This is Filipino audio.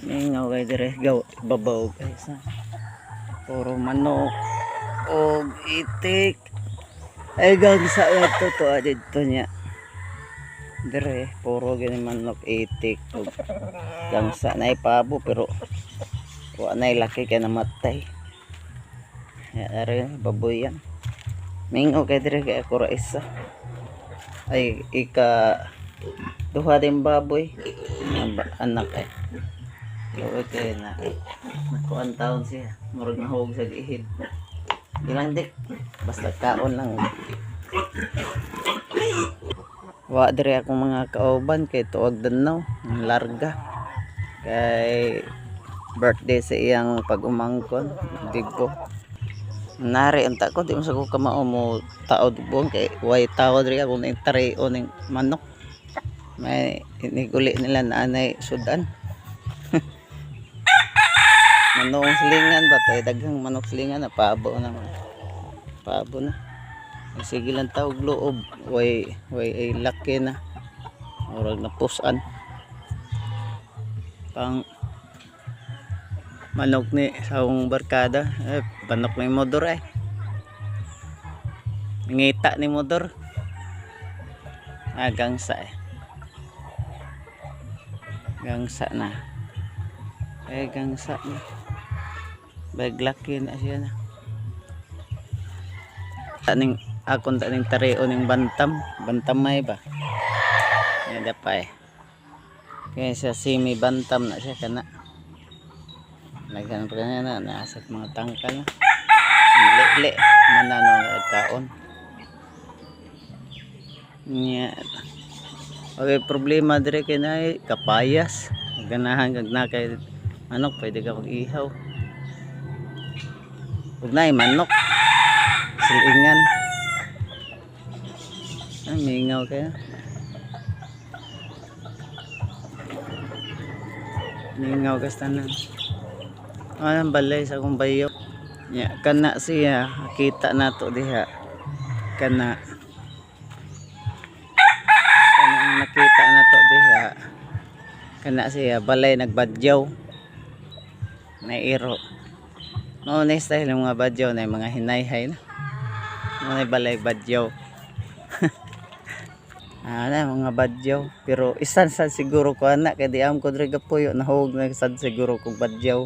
Mingaw kay dire gaw babaw guys ha. Puro manok og itik. Ay gangsa to to dito niya. Dire puro gani manok itik og gangsa na ipabo pero wa na laki kay namatay. Ya are baboy yan. Mingaw kay dire kay ako ra isa. Ay ika duha din baboy anak ay. Okay na. Nakuan taon siya. Murag nahog sa gihid. Ilang dik. Basta kaon lang. Wa dire akong mga kauban kay tuwag danaw. Ang larga. Kay birthday sa iyang pag-umangkon. Digbo. Nari ang tako. Di mo sa ko kamao mo taod buong. Kay way tao dire ako na tariyo ng manok. May iniguli nila na anay sudan. Manok silingan ba to? Daghang manok silingan na pabo na. Pabo na. Sige lang tawag loob. Way ay laki na. Murag na pusan. Pang manok ni sa akong barkada. Manok ni motor eh. Ngita ni motor. Gangsa eh. Gangsa na. Gangsa na. Baglaki na siya na. Taning akon taning tareo ning bantam may ba. Ada pa eh. Kaya siya semi bantam na siya kana. Naghan pa na nasa mga tangkal na. Lele manano na kaon. Nya. Okay, problema dire kay na kapayas. Ganahan kag na kay manok pwede ka mag-ihaw. Ug nay manok silingan. Mingaw kaya. Mingaw kas tanan. Anong balay sa akong bayo. Ya, kana siya kita nato diha. Kana ang nakita nato diha. Kana siya balay nagbadyaw. Nairo. No, next style ng mga badyaw na mga hinayhay na. Mga balay badyaw. Mga badyaw. Pero isan sad siguro ko anak kay di am ko dre gapuyo nahog na sad siguro kog badyaw.